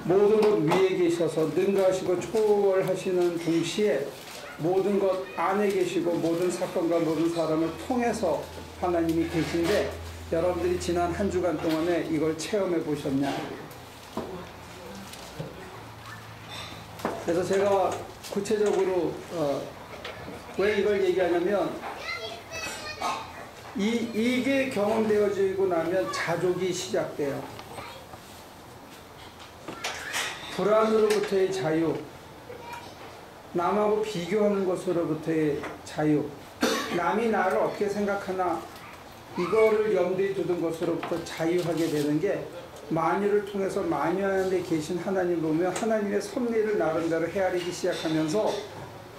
모든 것 위에 계셔서 능가하시고 초월하시는 동시에 모든 것 안에 계시고 모든 사건과 모든 사람을 통해서 하나님이 계신데 여러분들이 지난 한 주간 동안에 이걸 체험해 보셨냐? 그래서 제가 구체적으로 왜 이걸 얘기하냐면 이게 경험되어지고 나면 자족이 시작돼요. 불안으로부터의 자유, 남하고 비교하는 것으로부터의 자유, 남이 나를 어떻게 생각하나 이거를 염두에 두는 것으로부터 자유하게 되는 게 만유를 통해서 만유 안에 계신 하나님 보면 하나님의 섭리를 나름대로 헤아리기 시작하면서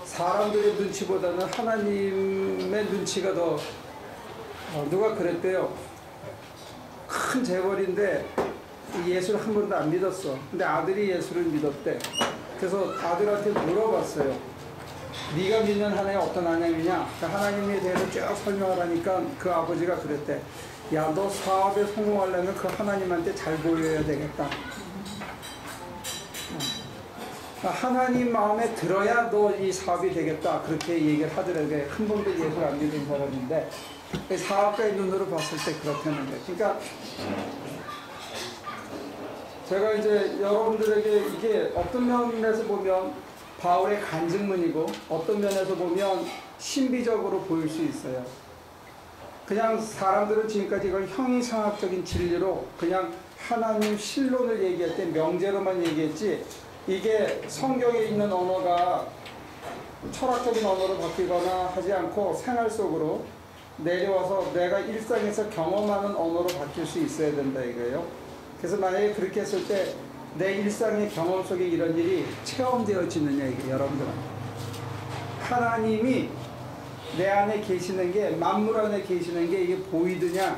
사람들의 눈치보다는 하나님의 눈치가 더 누가 그랬대요. 큰 재벌인데 예수를 한 번도 안 믿었어. 근데 아들이 예수를 믿었대. 그래서 아들한테 물어봤어요. 네가 믿는 하나님 어떤 하나님이냐? 하나님에 대해서 쭉 설명을 하니까 그 아버지가 그랬대. 야, 너 사업에 성공하려면 그 하나님한테 잘 보여야 되겠다. 하나님 마음에 들어야 너 이 사업이 되겠다. 그렇게 얘기를 하더라고요. 한 번도 예수를 안 믿은 사람인데 사업가의 눈으로 봤을 때 그렇다는 거예요. 그러니까 제가 이제 여러분들에게 이게 어떤 면에서 보면 바울의 간증문이고 어떤 면에서 보면 신비적으로 보일 수 있어요. 그냥 사람들은 지금까지 이걸 형이상학적인 진리로 그냥 하나님 신론을 얘기할 때 명제로만 얘기했지 이게 성경에 있는 언어가 철학적인 언어로 바뀌거나 하지 않고 생활 속으로 내려와서 내가 일상에서 경험하는 언어로 바뀔 수 있어야 된다 이거예요. 그래서 만약에 그렇게 했을 때 내 일상의 경험 속에 이런 일이 체험되어지느냐 이게 여러분들은 하나님이 내 안에 계시는 게 만물 안에 계시는 게 이게 보이드냐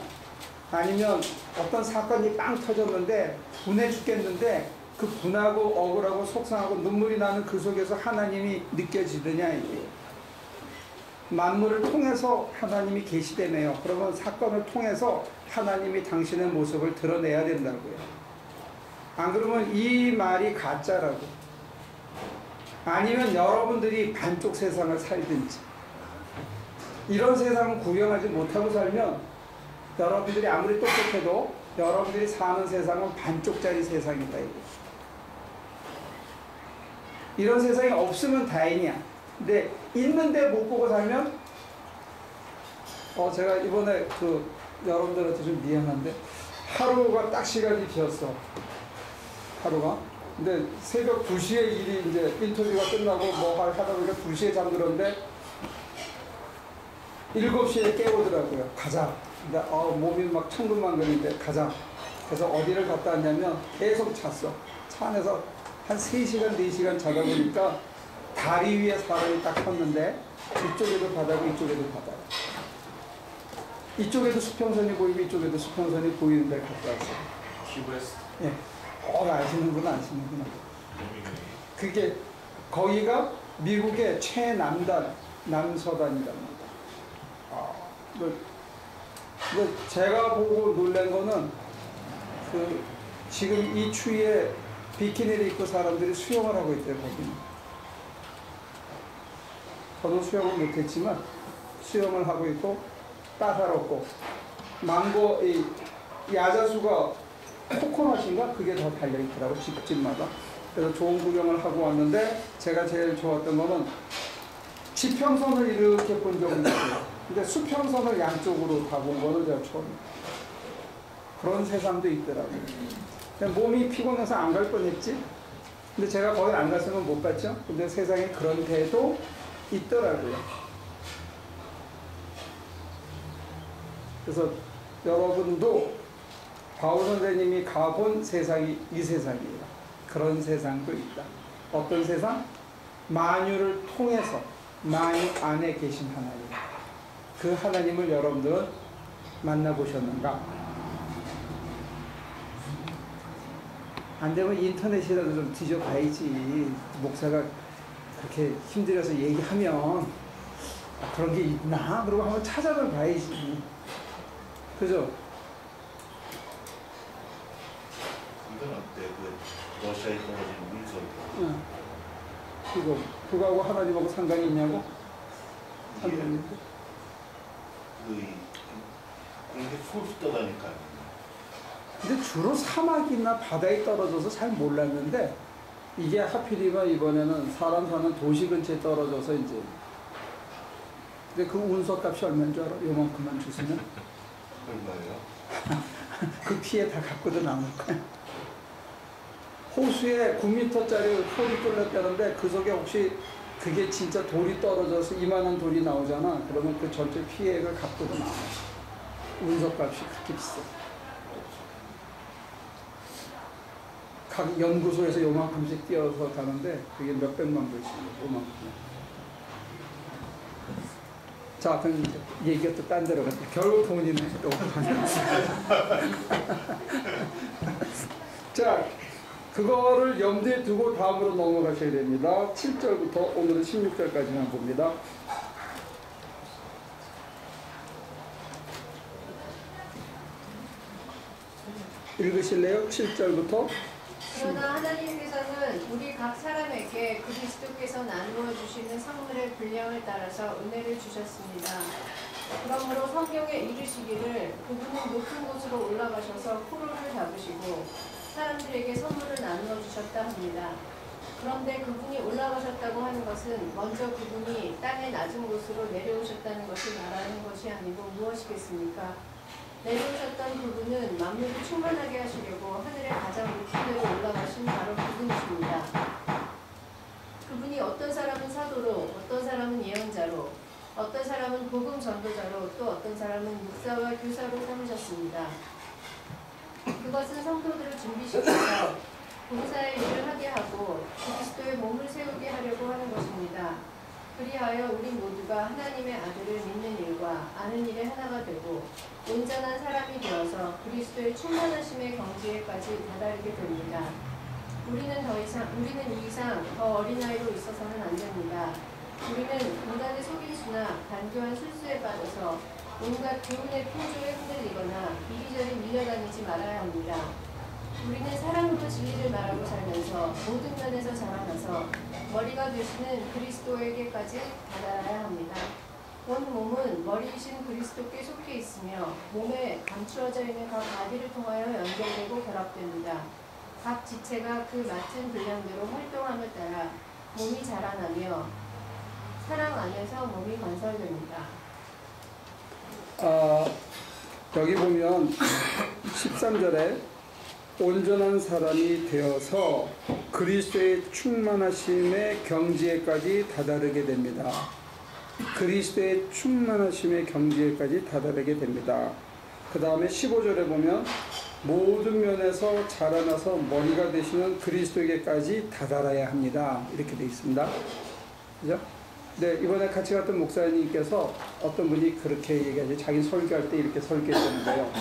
아니면 어떤 사건이 빵 터졌는데 분해 죽겠는데 그 분하고 억울하고 속상하고 눈물이 나는 그 속에서 하나님이 느껴지느냐 이게 만물을 통해서 하나님이 계시대네요. 그러면 사건을 통해서 하나님이 당신의 모습을 드러내야 된다고요. 안 그러면 이 말이 가짜라고. 아니면 여러분들이 반쪽 세상을 살든지 이런 세상을 구경하지 못하고 살면 여러분들이 아무리 똑똑해도 여러분들이 사는 세상은 반쪽짜리 세상이다 이거. 이런 세상이 없으면 다행이야. 근데 있는데 못 보고 살면 제가 이번에 여러분들한테 좀 미안한데 하루가 딱 시간이 비었어. 하루가. 근데 새벽 2시에 일이 이제 인터뷰가 끝나고 뭐 하다 보니까 2시에 잠들었는데 7시에 깨우더라고요. 가자. 근데 몸이 막 천근만근인데 가자. 그래서 어디를 갔다 왔냐면 계속 잤어. 차 안에서 한 3시간, 4시간 자다 보니까 다리 위에 사람이 딱 섰는데 이쪽에도 바다고 이쪽에도 바다고. 이쪽에도 수평선이 보이고 이쪽에도 수평선이 보이는 데 갔다 왔어요. 키웨스트? 예. 아시는구나. 그게 거기가 미국의 최남단, 남서단이랍니다. 제가 보고 놀란 거는 지금 이 추위에 비키니를 입고 사람들이 수영을 하고 있대요, 거기는. 저도 수영을 못했지만 수영을 하고 있고 따사롭고 망고 이 야자수가 코코넛인가? 그게 더 달려있더라고 집집마다. 그래서 좋은 구경을 하고 왔는데 제가 제일 좋았던 거는 지평선을 이렇게 본 적은 있어요. 근데 수평선을 양쪽으로 다 본 거는 제가 처음이에요. 그런 세상도 있더라고요. 몸이 피곤해서 안 갈 뻔했지. 근데 제가 거기 안 갔으면 못 갔죠. 근데 세상에 그런 데도 있더라고요. 그래서 여러분도 바울 선생님이 가본 세상이 이 세상이에요. 그런 세상도 있다. 어떤 세상? 만유를 통해서 만유 안에 계신 하나님. 그 하나님을 여러분들은 만나보셨는가? 안 되면 인터넷이라도 좀 뒤져봐야지. 목사가 그렇게 힘들어서 얘기하면 그런 게 있나? 그러고 한번 찾아를 봐야지. 그죠? 이건 어때? 그 러시아에 떨어진 운석. 이거 그거하고 하나님하고 상관이 있냐고? 이게 그게 풀 떠다니까. 근데 주로 사막이나 바다에 떨어져서 잘 몰랐는데 이게 하필이면 이번에는 사람 사는 도시 근처에 떨어져서 이제. 근데 그 운석값이 얼마인 줄 알아? 요만큼만 주시면? 얼마예요? 그 피해 다 갖고도 남을 거야. 호수에 9m짜리 홀이 뚫렸다는데 그 속에 혹시 그게 진짜 돌이 떨어져서 이만한 돌이 나오잖아. 그러면 그 전체 피해를 갖고도 나와. 운석값이 그렇게 비싸. 각 연구소에서 요만큼씩 띄어서 가는데 그게 몇백만 불씩 요만큼. 자, 그럼 얘기가 또 딴 데로 갔다. 결국 돈이네. 또. 자, 그거를 염두에 두고 다음으로 넘어가셔야 됩니다. 7절부터 오늘은 16절까지만 봅니다. 읽으실래요? 7절부터. 그러나 하나님께서는 우리 각 사람에게 그리스도께서 나누어 주시는 선물의 분량을 따라서 은혜를 주셨습니다. 그러므로 성경에 이르시기를 그분은 높은 곳으로 올라가셔서 포로를 잡으시고 사람들에게 선물을 나누어 주셨다 합니다. 그런데 그분이 올라가셨다고 하는 것은 먼저 그분이 땅의 낮은 곳으로 내려오셨다는 것을 말하는 것이 아니고 무엇이겠습니까? 내려오셨던 그분은 만물을 충만하게 하시려고 하늘의 가장 높은 데로 올라가신 바로 그분이십니다. 그분이 어떤 사람은 사도로, 어떤 사람은 예언자로, 어떤 사람은 복음 전도자로, 또 어떤 사람은 목사와 교사로 삼으셨습니다. 그것은 성도들을 준비시켜서 봉사의 일을 하게 하고 그리스도의 몸을 세우게 하려고 하는 것입니다. 그리하여 우리 모두가 하나님의 아들을 믿는 일과 아는 일에 하나가 되고 온전한 사람이 되어서 그리스도의 충만하심의 경지에까지 다다르게 됩니다. 우리는 이 이상 더 어린아이로 있어서는 안 됩니다. 우리는 인간의 속임수나 간교한 술수에 빠져서 온갖 교훈의 풍조에 흔들리거나 이리저리 밀려다니지 말아야 합니다. 우리는 사랑으로 진리를 말하고 살면서 모든 면에서 자라나서 머리가 되시는 그리스도에게까지 다다라야 합니다. 온 몸은 머리이신 그리스도께 속해 있으며 몸에 감추어져 있는 각 마디를 통하여 연결되고 결합됩니다. 각 지체가 그 맡은 분량대로 활동함을 따라 몸이 자라나며 사랑 안에서 몸이 건설됩니다. 여기 보면 13절에 온전한 사람이 되어서 그리스도의 충만하심의 경지에까지 다다르게 됩니다. 그리스도의 충만하심의 경지에까지 다다르게 됩니다. 그 다음에 15절에 보면 모든 면에서 자라나서 머리가 되시는 그리스도에게까지 다다라야 합니다. 이렇게 되어 있습니다. 그죠? 네, 이번에 같이 갔던 목사님께서 어떤 분이 그렇게 얘기하죠. 자기 설교할 때 이렇게 설교했다는 거예요.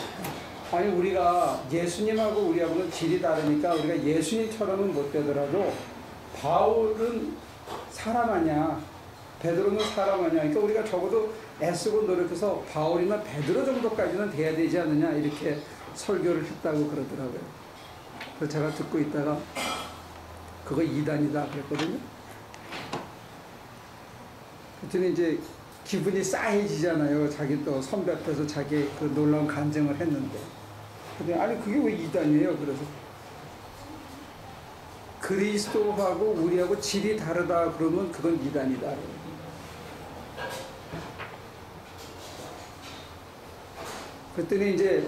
아니, 우리가 예수님하고 우리하고는 질이 다르니까 우리가 예수님처럼은 못 되더라도 바울은 사람 아니야. 베드로는 사람 아니야. 그러니까 우리가 적어도 애쓰고 노력해서 바울이나 베드로 정도까지는 돼야 되지 않느냐. 이렇게 설교를 했다고 그러더라고요. 그래서 제가 듣고 있다가 그거 이단이다 그랬거든요. 그랬더니 이제 기분이 싸해지잖아요. 자기 또 선배 앞에서 자기 그 놀라운 간증을 했는데. 근데 아니 그게 왜 이단이에요? 그래서 그리스도하고 우리하고 질이 다르다 그러면 그건 이단이다. 그랬더니 이제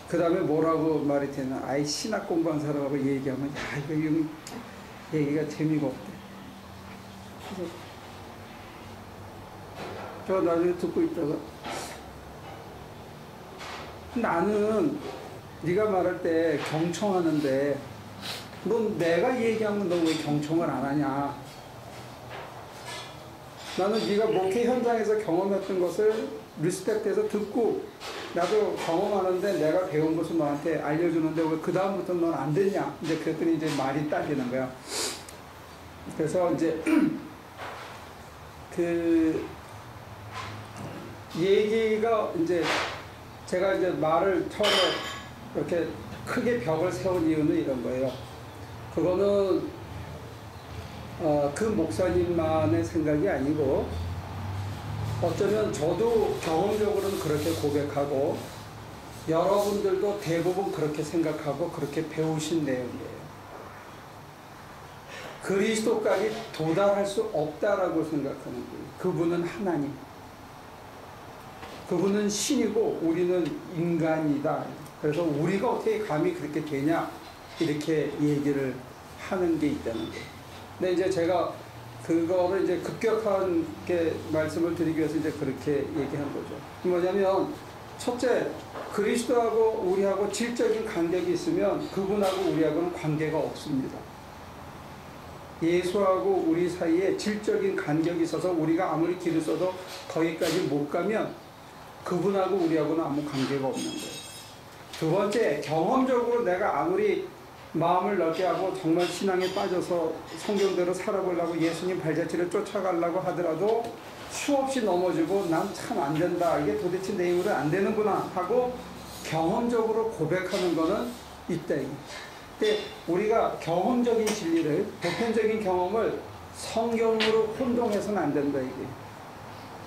그 다음에 뭐라고 말했냐면 아이 신학 공부한 사람하고 얘기하면 야 이거 얘기가 재미가 없대. 그래서 저 나중에 듣고 있다가 나는 네가 말할 때 경청하는데 넌 내가 얘기하면 너 왜 경청을 안 하냐. 나는 네가 목회 현장에서 경험했던 것을 리스펙트해서 듣고 나도 경험하는데 내가 배운 것을 너한테 알려주는데 왜 그 다음부터 넌 안 됐냐. 이제 그랬더니 이제 말이 딸리는 거야. 그래서 이제 그 얘기가 이제 제가 이제 말을 처음에 이렇게 크게 벽을 세운 이유는 이런 거예요. 그거는 그 목사님만의 생각이 아니고 어쩌면 저도 경험적으로는 그렇게 고백하고 여러분들도 대부분 그렇게 생각하고 그렇게 배우신 내용이에요. 그리스도까지 도달할 수 없다라고 생각하는 거예요. 그분은 하나님. 그분은 신이고 우리는 인간이다. 그래서 우리가 어떻게 감히 그렇게 되냐 이렇게 얘기를 하는 게 있다는 거예요. 근데 이제 제가 그거를 이제 급격하게 말씀을 드리기 위해서 이제 그렇게 얘기한 거죠. 뭐냐면 첫째, 그리스도하고 우리하고 질적인 간격이 있으면 그분하고 우리하고는 관계가 없습니다. 예수하고 우리 사이에 질적인 간격이 있어서 우리가 아무리 길을 써도 거기까지 못 가면 그분하고 우리하고는 아무 관계가 없는 거예요. 두 번째, 경험적으로 내가 아무리 마음을 넓게 하고 정말 신앙에 빠져서 성경대로 살아보려고 예수님 발자취를 쫓아가려고 하더라도 수없이 넘어지고 난 참 안 된다. 이게 도대체 내 힘으로 안 되는구나 하고 경험적으로 고백하는 거는 있다. 근데 우리가 경험적인 진리를, 보편적인 경험을 성경으로 혼동해서는 안 된다. 이게.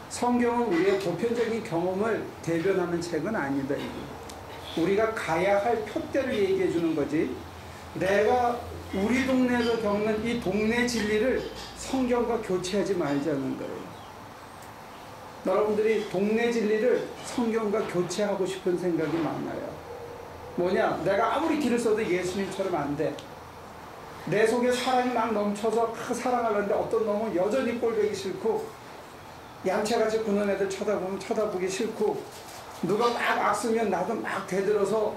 성경은 우리의 보편적인 경험을 대변하는 책은 아니다. 이게. 우리가 가야 할 표대를 얘기해 주는 거지. 내가 우리 동네에서 겪는 이 동네 진리를 성경과 교체하지 말자는 거예요. 여러분들이 동네 진리를 성경과 교체하고 싶은 생각이 많아요. 뭐냐? 내가 아무리 길을 써도 예수님처럼 안 돼. 내 속에 사랑이 막 넘쳐서 사랑하려는데 어떤 놈은 여전히 꼴보기 싫고 양채같이 구는 애들 쳐다보면 쳐다보기 싫고 누가 막 악쓰면 나도 막 대들어서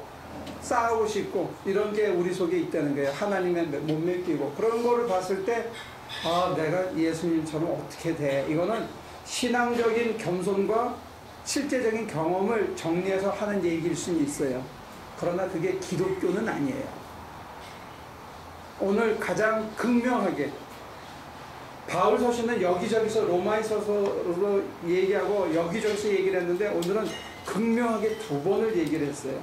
싸우고 싶고 이런 게 우리 속에 있다는 거예요. 하나님의 못 맡기고 그런 거를 봤을 때 내가 예수님처럼 어떻게 돼? 이거는 신앙적인 겸손과 실제적인 경험을 정리해서 하는 얘기일 수는 있어요. 그러나 그게 기독교는 아니에요. 오늘 가장 극명하게 바울 서신은 여기저기서 로마서로 얘기하고 여기저기서 얘기를 했는데 오늘은 극명하게 두 번을 얘기를 했어요.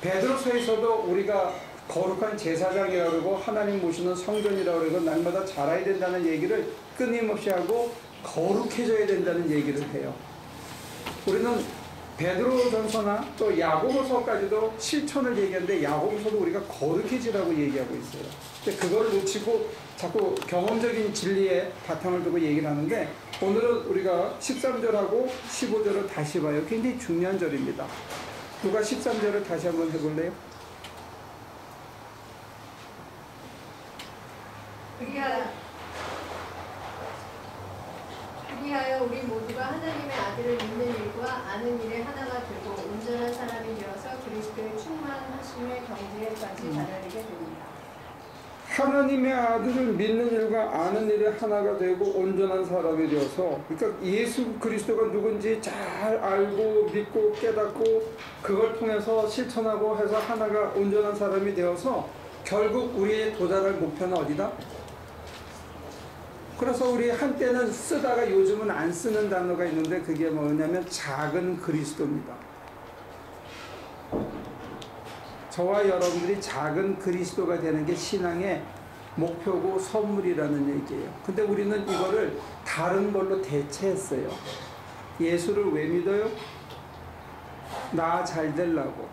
베드로서에서도 우리가 거룩한 제사장이라고 그러고 하나님 모시는 성전이라고 그러고 날마다 자라야 된다는 얘기를 끊임없이 하고 거룩해져야 된다는 얘기를 해요. 우리는 베드로전서나 또 야고보서까지도 실천을 얘기하는데 야고보서도 우리가 거룩해지라고 얘기하고 있어요. 근데 그걸 놓치고 자꾸 경험적인 진리에 바탕을 두고 얘기를 하는데 오늘은 우리가 13절하고 15절을 다시 봐요. 굉장히 중요한 절입니다. 누가 13절을 다시 한번 해볼래요? 그리하여 우리 모두가 하나님의 아들을 믿는 일과 아는 일에 하나가 되고 온전한 사람이 되어서 그리스도의 충만하심의 경지에까지 다다르게 됩니다. 하나님의 아들을 믿는 일과 아는 일에 하나가 되고 온전한 사람이 되어서, 그러니까 예수 그리스도가 누군지 잘 알고 믿고 깨닫고 그걸 통해서 실천하고 해서 하나가 온전한 사람이 되어서 결국 우리의 도달할 목표는 어디다? 그래서 우리 한때는 쓰다가 요즘은 안 쓰는 단어가 있는데 그게 뭐냐면 작은 그리스도입니다. 저와 여러분들이 작은 그리스도가 되는 게 신앙의 목표고 선물이라는 얘기예요. 근데 우리는 이거를 다른 걸로 대체했어요. 예수를 왜 믿어요? 나 잘 되려고,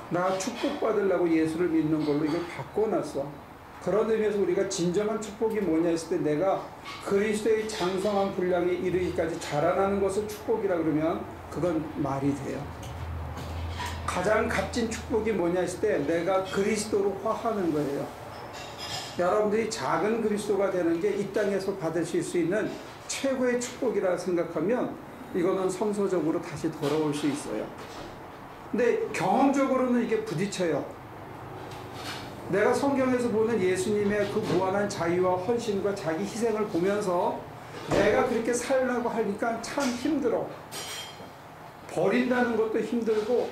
나 축복받으려고 예수를 믿는 걸로 이걸 바꿔놨어. 그런 의미에서 우리가 진정한 축복이 뭐냐 했을 때 내가 그리스도의 장성한 분량에 이르기까지 자라나는 것을 축복이라 그러면 그건 말이 돼요. 가장 값진 축복이 뭐냐 했을 때 내가 그리스도로 화하는 거예요. 여러분들이 작은 그리스도가 되는 게 이 땅에서 받으실 수 있는 최고의 축복이라 생각하면 이거는 성서적으로 다시 돌아올 수 있어요. 근데 경험적으로는 이게 부딪혀요. 내가 성경에서 보는 예수님의 그 무한한 자유와 헌신과 자기 희생을 보면서 내가 그렇게 살려고 하니까 참 힘들어. 버린다는 것도 힘들고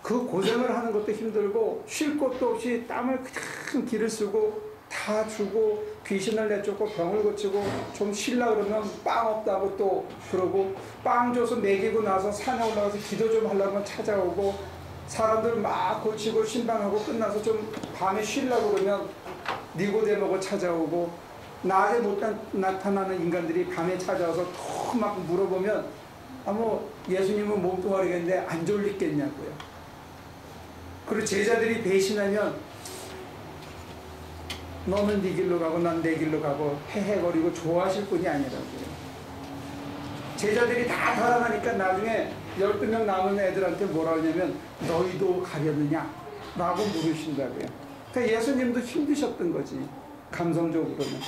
그 고생을 하는 것도 힘들고 쉴 곳도 없이 땀을 그냥 길을 쓰고 다 주고 귀신을 내쫓고 병을 고치고 좀 쉬려고 그러면 빵 없다고 또 그러고 빵 줘서 먹이고 나서 산에 올라가서 기도 좀 하려면 찾아오고 사람들 막 고치고 신방하고 끝나서 좀 밤에 쉬려고 그러면 니고데모가 찾아오고, 낮에 못 나타나는 인간들이 밤에 찾아와서 또 막 물어보면, 예수님은 몸뚱아리겠는데 안 졸리겠냐고요. 그리고 제자들이 배신하면 너는 네 길로 가고 난 내 길로 가고 헤헤거리고 좋아하실 분이 아니라고요. 제자들이 다 달아나니까 나중에 12명 남은 애들한테 뭐라 하냐면 너희도 가려느냐? 라고 물으신다고요. 그러니까 예수님도 힘드셨던 거지, 감성적으로는.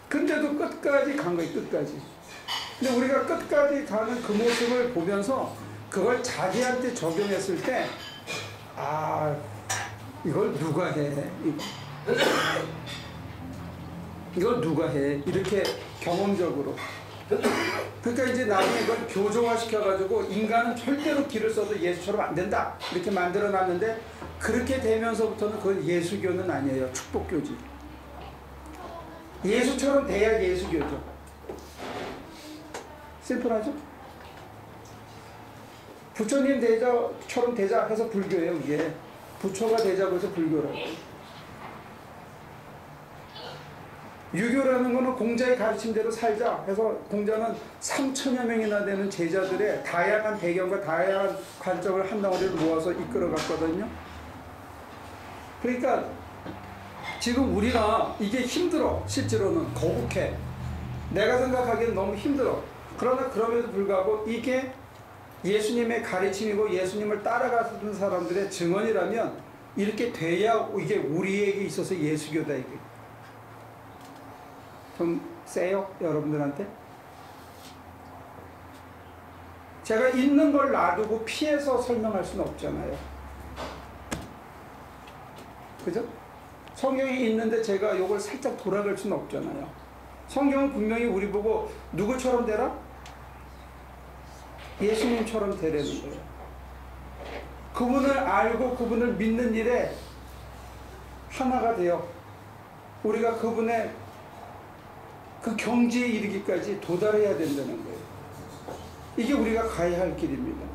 근데도 끝까지 간 거예요, 끝까지. 근데 우리가 끝까지 가는 그 모습을 보면서 그걸 자기한테 적용했을 때, 이걸 누가 해? 이걸 누가 해? 이렇게 경험적으로. 그러니까 이제 나중에 이걸 교조화 시켜가지고 인간은 절대로 길을 써도 예수처럼 안 된다, 이렇게 만들어 놨는데, 그렇게 되면서부터는 그건 예수교는 아니에요. 축복교지. 예수처럼 돼야 예수교죠. 심플하죠? 부처님 되자처럼 되자 해서 불교예요. 이게 부처가 되자고 해서 불교라고. 유교라는 거는 공자의 가르침대로 살자 해서, 공자는 3천여 명이나 되는 제자들의 다양한 배경과 다양한 관점을 한 덩어리를 모아서 이끌어 갔거든요. 그러니까 지금 우리가 이게 힘들어. 실제로는 거북해. 내가 생각하기엔 너무 힘들어. 그러나 그럼에도 불구하고 이게 예수님의 가르침이고 예수님을 따라가는 사람들의 증언이라면 이렇게 돼야 이게 우리에게 있어서 예수교다. 이게 좀 세요? 여러분들한테? 제가 있는 걸 놔두고 피해서 설명할 수는 없잖아요. 그죠? 성경이 있는데 제가 이걸 살짝 돌아갈 수는 없잖아요. 성경은 분명히 우리 보고 누구처럼 되라? 예수님처럼 되라는 거예요. 그분을 알고 그분을 믿는 일에 하나가 되어 우리가 그분의 그 경지에 이르기까지 도달해야 된다는 거예요. 이게 우리가 가야 할 길입니다.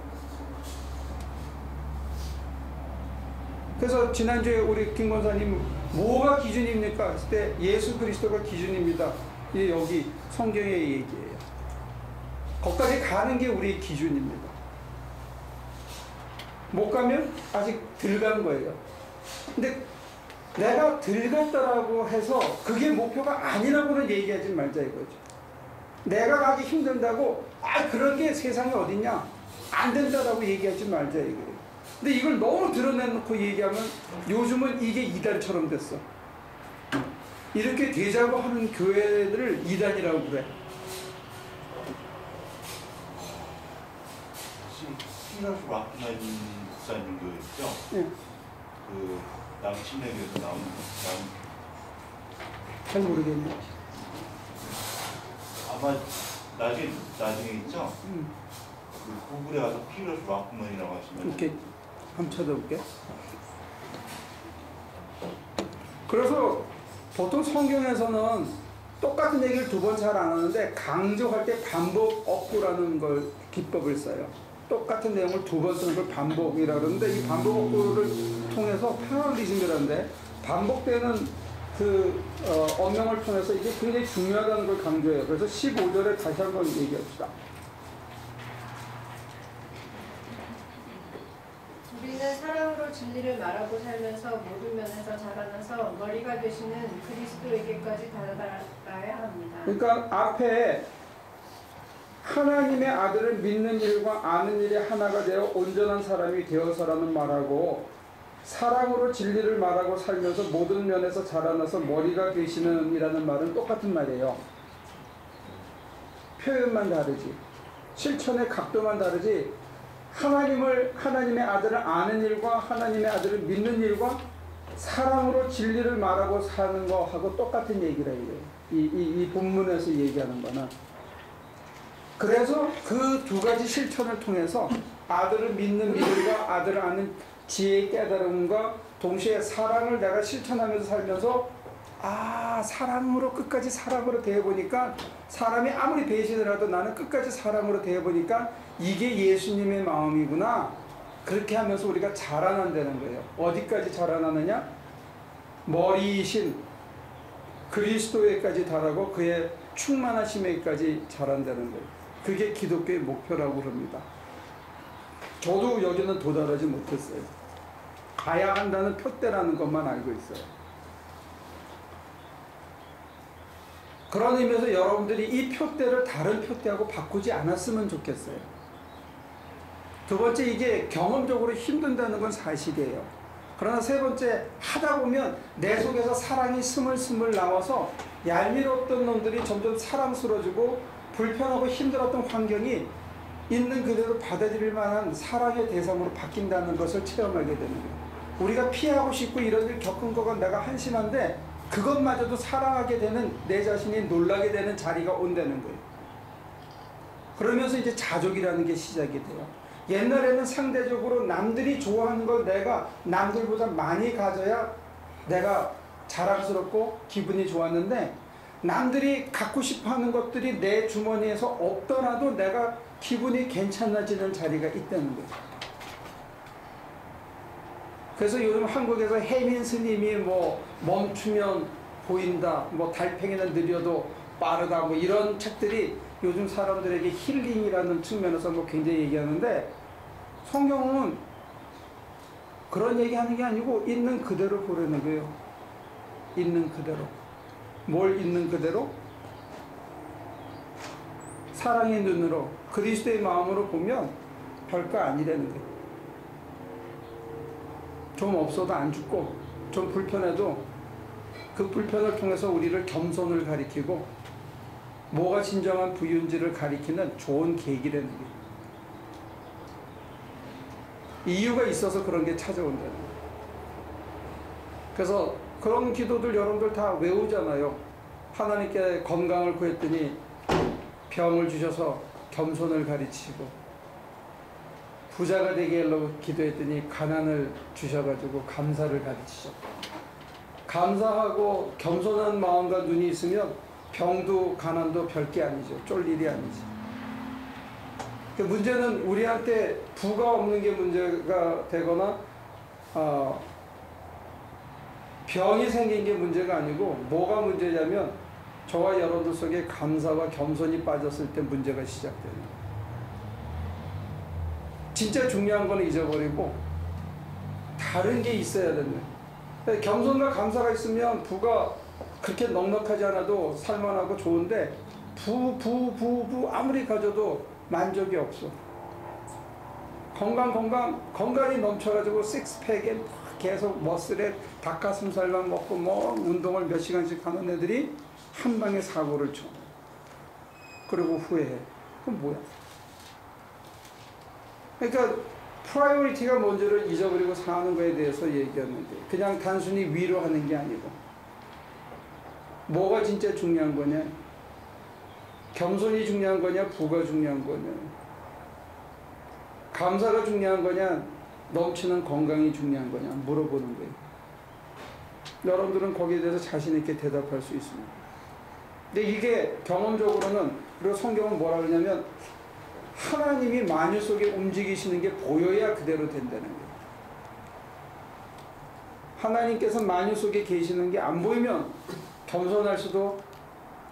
그래서 지난주에 우리 김 권사님 뭐가 기준입니까? 했을 때 예수 그리스도가 기준입니다. 이게 여기 성경의 얘기예요. 거기까지 가는 게 우리의 기준입니다. 못 가면 아직 덜 간 거예요. 근데 내가 덜 갔다라고 해서 그게 목표가 아니라고는 얘기하지 말자 이거죠. 내가 가기 힘든다고 그런 게 세상에 어딨냐? 안 된다라고 얘기하지 말자 이거예요. 근데 이걸 너무 드러내놓고 얘기하면 요즘은 이게 이단처럼 됐어. 이렇게 되자고 하는 교회들을 이단이라고 그래. 피너스 락만 목사님 교회 있죠? 네. 그 남침내교에서 나온 잘 모르겠네. 아마 나중에 있죠? 그 구글에 가서 피너스 락만이라고 하시면 이렇게 한번 찾아볼게. 그래서 보통 성경에서는 똑같은 얘기를 두 번 잘 안 하는데 강조할 때 반복 억구라는 걸 기법을 써요. 똑같은 내용을 두 번 쓰는 걸 반복이라고 그러는데 이 반복 억구를 통해서 패럴리즘이라는데 반복되는 그 언명을 통해서 이게 굉장히 중요하다는 걸 강조해요. 그래서 15절에 다시 한번 얘기합시다. 우리는 사랑으로 진리를 말하고 살면서 모든 면에서 자라나서 머리가 되시는 그리스도에게까지 다다라야 합니다. 그러니까 앞에 하나님의 아들을 믿는 일과 아는 일이 하나가 되어 온전한 사람이 되어서라는 말하고 사랑으로 진리를 말하고 살면서 모든 면에서 자라나서 머리가 되시는 이라는 말은 똑같은 말이에요. 표현만 다르지 실천의 각도만 다르지 하나님의 아들을 아는 일과 하나님의 아들을 믿는 일과 사랑으로 진리를 말하고 사는 거하고 똑같은 얘기라 이거예요. 이 본문에서 얘기하는 거는. 그래서 그 두 가지 실천을 통해서 아들을 믿는 믿음과 아들을 아는 지혜의 깨달음과 동시에 사랑을 내가 실천하면서 살면서 사랑으로 끝까지 사랑으로 대해보니까 사람이 아무리 배신을 해도 나는 끝까지 사랑으로 대해보니까 이게 예수님의 마음이구나. 그렇게 하면서 우리가 자라난다는 거예요. 어디까지 자라나느냐? 머리이신 그리스도에까지 달하고 그의 충만하심에까지 자란다는 거예요. 그게 기독교의 목표라고 합니다. 저도 여기는 도달하지 못했어요. 가야 한다는 표대라는 것만 알고 있어요. 그런 의미에서 여러분들이 이 표대를 다른 표대하고 바꾸지 않았으면 좋겠어요. 두 번째, 이게 경험적으로 힘든다는 건 사실이에요. 그러나 세 번째, 하다 보면 내 속에서 사랑이 스물스물 나와서 얄미웠던 놈들이 점점 사랑스러워지고 불편하고 힘들었던 환경이 있는 그대로 받아들일 만한 사랑의 대상으로 바뀐다는 것을 체험하게 되는 거예요. 우리가 피하고 싶고 이런 일 겪은 거가 내가 한심한데 그것마저도 사랑하게 되는 내 자신이 놀라게 되는 자리가 온다는 거예요. 그러면서 이제 자족이라는 게 시작이 돼요. 옛날에는 상대적으로 남들이 좋아하는 걸 내가 남들보다 많이 가져야 내가 자랑스럽고 기분이 좋았는데 남들이 갖고 싶어하는 것들이 내 주머니에서 없더라도 내가 기분이 괜찮아지는 자리가 있다는 거예요. 그래서 요즘 한국에서 혜민 스님이 뭐 멈추면 보인다, 뭐 달팽이는 느려도 빠르다, 뭐 이런 책들이 요즘 사람들에게 힐링이라는 측면에서 뭐 굉장히 얘기하는데 성경은 그런 얘기하는 게 아니고 있는 그대로 보라는 거예요. 있는 그대로. 뭘 있는 그대로? 사랑의 눈으로 그리스도의 마음으로 보면 별거 아니라는 거예요. 좀 없어도 안 죽고 좀 불편해도 그 불편을 통해서 우리를 겸손을 가리키고 뭐가 진정한 부유인지를 가리키는 좋은 계기라는 거예요. 이유가 있어서 그런 게 찾아온다는 거예요. 그래서 그런 기도들 여러분들 다 외우잖아요. 하나님께 건강을 구했더니 병을 주셔서 겸손을 가르치고, 부자가 되게 하려고 기도했더니 가난을 주셔가지고 감사를 가르치셨고, 감사하고 겸손한 마음과 눈이 있으면 병도 가난도 별게 아니죠. 쫄 일이 아니지. 문제는 우리한테 부가 없는 게 문제가 되거나 병이 생긴 게 문제가 아니고 뭐가 문제냐면 저와 여러분들 속에 감사와 겸손이 빠졌을 때 문제가 시작되는 거예요. 진짜 중요한 건 잊어버리고 다른 게 있어야 되는 거예요. 겸손과 감사가 있으면 부가 그렇게 넉넉하지 않아도 살만하고 좋은데 부 아무리 가져도 만족이 없어. 건강이 넘쳐가지고 식스팩에 계속 머슬에 닭가슴살만 먹고 뭐 운동을 몇 시간씩 하는 애들이 한 방에 사고를 쳐. 그리고 후회해. 그럼 뭐야? 그러니까 프라이어리티가 뭔지를 잊어버리고 사는 거에 대해서 얘기하는데, 그냥 단순히 위로하는 게 아니고 뭐가 진짜 중요한 거냐? 겸손이 중요한 거냐? 부가 중요한 거냐? 감사가 중요한 거냐? 넘치는 건강이 중요한 거냐? 물어보는 거예요. 여러분들은 거기에 대해서 자신 있게 대답할 수 있습니다. 근데 이게 경험적으로는, 그리고 성경은 뭐라 그러냐면 하나님이 만유 속에 움직이시는 게 보여야 그대로 된다는 거예요. 하나님께서 만유 속에 계시는 게 안 보이면 겸손할 수도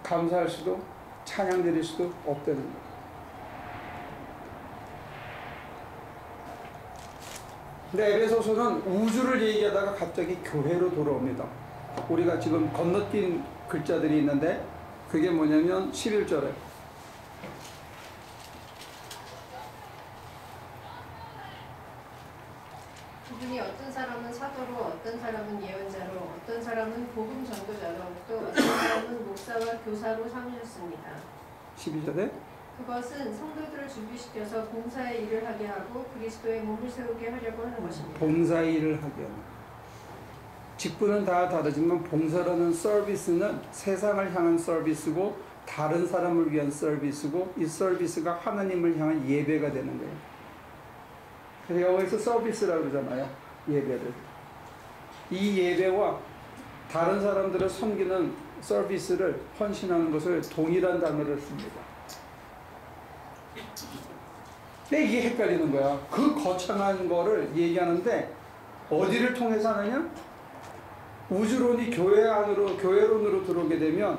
감사할 수도 찬양 드릴 수도 없다는 거예요. 근데 에베소서는 우주를 얘기하다가 갑자기 교회로 돌아옵니다. 우리가 지금 건너뛴 글자들이 있는데 그게 뭐냐면 11절에 그분이 어떤 사람은 사도로, 어떤 사람은 예언자로, 어떤 사람은 복음 전도자로, 또 어떤 사람은 목사와 교사로 삼으셨습니다. 12절에 그것은 성도들을 준비시켜서 봉사의 일을 하게 하고 그리스도의 몸을 세우게 하려고 하는 것입니다. 봉사의 일을 하게 하는. 직분은 다 다르지만 봉사라는 서비스는 세상을 향한 서비스고 다른 사람을 위한 서비스고, 이 서비스가 하나님을 향한 예배가 되는 거예요. 그래서 영어에서 서비스라고 그러잖아요. 예배를. 이 예배와 다른 사람들을 섬기는 서비스를 헌신하는 것을 동일한 단어를 씁니다. 근데 이게 헷갈리는 거야. 그 거창한 거를 얘기하는데 어디를 통해서 하느냐? 우주론이 교회론으로 들어오게 되면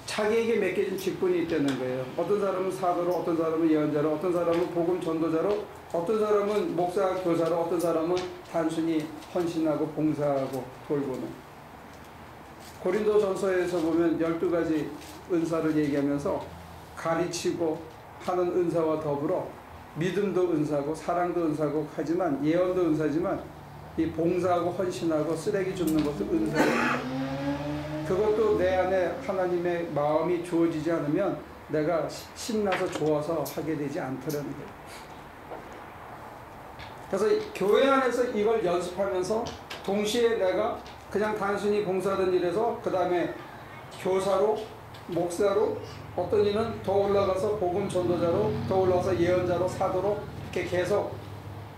자기에게 맡겨진 직분이 있다는 거예요. 어떤 사람은 사도로, 어떤 사람은 예언자로, 어떤 사람은 복음 전도자로, 어떤 사람은 목사, 교사로, 어떤 사람은 단순히 헌신하고 봉사하고 돌보는. 고린도전서에서 보면 12가지 은사를 얘기하면서 가르치고 하는 은사와 더불어 믿음도 은사고 사랑도 은사고 하지만 예언도 은사지만 이 봉사하고 헌신하고 쓰레기 줍는 것도 은사예요. 그것도 내 안에 하나님의 마음이 주어지지 않으면 내가 신나서 좋아서 하게 되지 않더라는 거예요. 그래서 교회 안에서 이걸 연습하면서 동시에 내가 그냥 단순히 봉사하던 일에서 그 다음에 교사로, 목사로, 어떤 이는 더 올라가서 복음 전도자로, 더 올라가서 예언자로, 사도로 이렇게 계속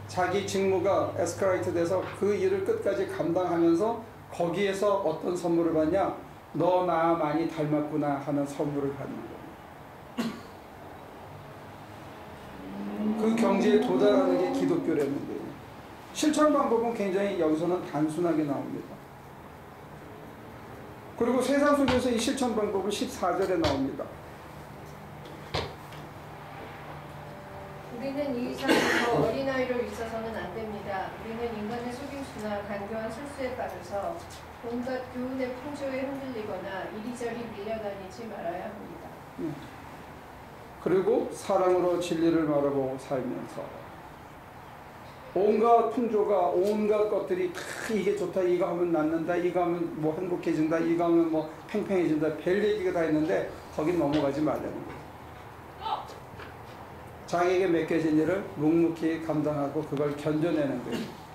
자기 직무가 에스컬레이트 돼서 그 일을 끝까지 감당하면서 거기에서 어떤 선물을 받냐? 너 나 많이 닮았구나 하는 선물을 받는 거예요. 그 경지에 도달하는 게 기독교라는 거예요. 실천 방법은 굉장히 여기서는 단순하게 나옵니다. 그리고 세상 속에서 이 실천 방법은 14절에 나옵니다. 우리는 이 이상 더 어린아이로 있어서는 안 됩니다. 우리는 인간의 속임수나 간교한 술수에 빠져서 온갖 교훈의 풍조에 흔들리거나 이리저리 밀려다니지 말아야 합니다. 그리고 사랑으로 진리를 말하고 살면서 온갖 풍조가 온갖 것들이 이게 좋다, 이거 하면 낫는다, 이거 하면 뭐 행복해진다, 이거 하면 뭐 팽팽해진다, 별 얘기가 다 있는데 거긴 넘어가지 말라는 거예요. 자기에게 맡겨진 일을 묵묵히 감당하고 그걸 견뎌내는 거예요.